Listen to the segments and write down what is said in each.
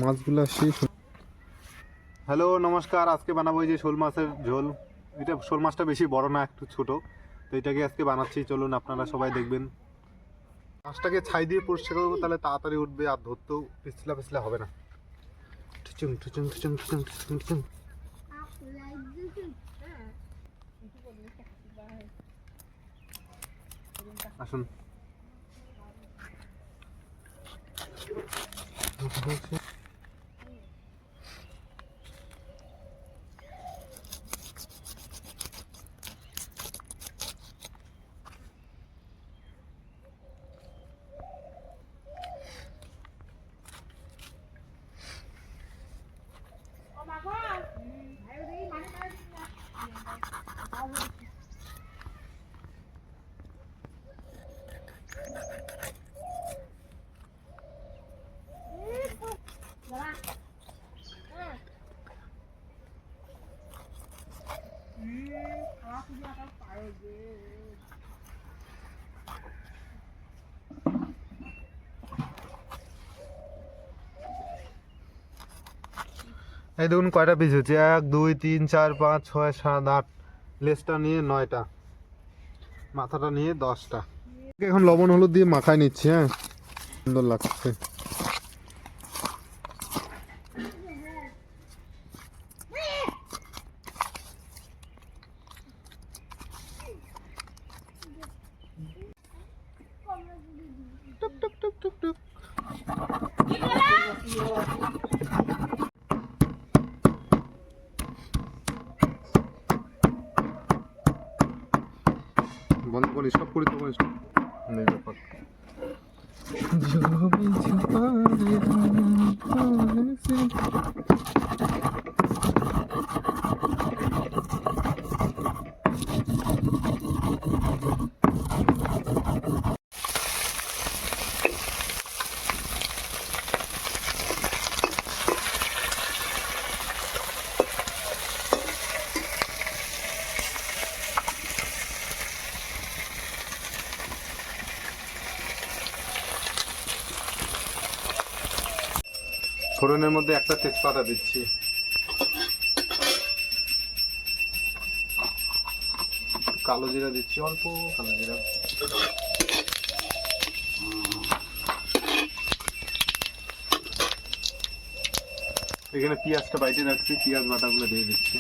মাছগুলো সেই। হ্যালো নমস্কার, আজকে বানাবো এই যে শোল মাছের ঝোল। এটা শোল মাছটা বেশি বড় না, একটু ছোট, তো এটাকে আজকে বানাচ্ছি। চলুন আপনারা সবাই দেখবেন। মাছটাকে ছাই দিয়ে পরিষ্কার করবো, তাহলে তাড়াতাড়ি উঠবে আর ধরতেও পিছলা পিছলা হবে না। টুচুং টুচুং টুচুং টুচুং টুচুং টুচুং। আসুন। এই দেখুন কয়টা পিস হচ্ছে, 1 2 3 4 5 6 7 8। লেজটা নিয়ে 9টা, মাথাটা নিয়ে 10টা। এখন লবণ হলুদ দিয়ে মাখায় নিচ্ছি। হ্যাঁ, সুন্দর লাগছে। টুক টুক টুক টুক টুক। বন্ধ করি, সব করি তো নেই ব্যাপার। ফোড়নের মধ্যে একটা তেজপাতা দিচ্ছি, কালো জিরা দিচ্ছি, অল্প কালো জিরা। এখানে পেঁয়াজটা বাইটে রাখছি, পেঁয়াজ বাটাগুলো দিয়ে দিচ্ছি।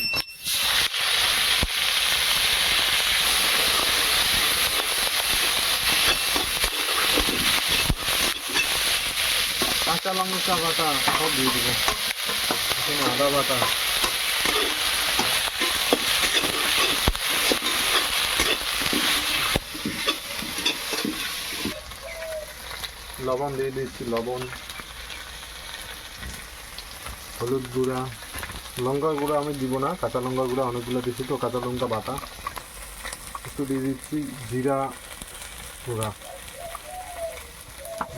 কাঁচা লঙ্কা বাটা সব দিয়ে দেবো, এখানে আদা বাটা, লবণ দিয়ে দিচ্ছি, লবণ, হলুদ গুঁড়া, লঙ্কার গুঁড়া আমি দিব না, কাঁচা লঙ্কার গুঁড়া অনেকগুলো দিচ্ছি তো, কাঁচা লঙ্কা বাটা একটু দিয়ে দিচ্ছি, জিরা গুঁড়া,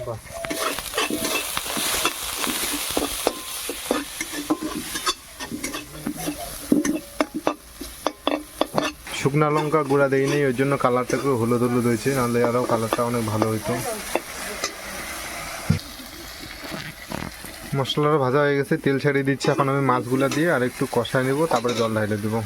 বাস। শুকনা লঙ্কা গুঁড়া দেই নেই, ওই জন্য কালারটা একটু হলুদ হলুদ হয়েছে, নাহলে আরও কালারটা অনেক ভালো হইতো। মশলাটা ভাজা হয়ে গেছে, তেল ছাড়িয়ে দিচ্ছি। এখন আমি মাছগুলো দিয়ে আর একটু কষায় নেবো, তারপরে জল ঢাইলে দেবো।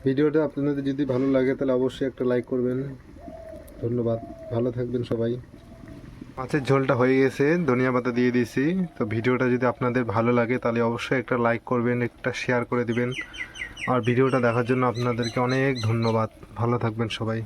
ভিডিওটা আপনাদের যদি ভালো লাগে তাহলে অবশ্যই একটা লাইক করবেন। ধন্যবাদ, ভালো থাকবেন সবাই। মাছের ঝোলটা হয়ে গেছে, ধনিয়া পাতা দিয়ে দিয়েছি। তো ভিডিওটা যদি আপনাদের ভালো লাগে তাহলে অবশ্যই একটা লাইক করবেন, একটা শেয়ার করে দিবেন। আর ভিডিওটা দেখার জন্য আপনাদেরকে অনেক ধন্যবাদ। ভালো থাকবেন সবাই।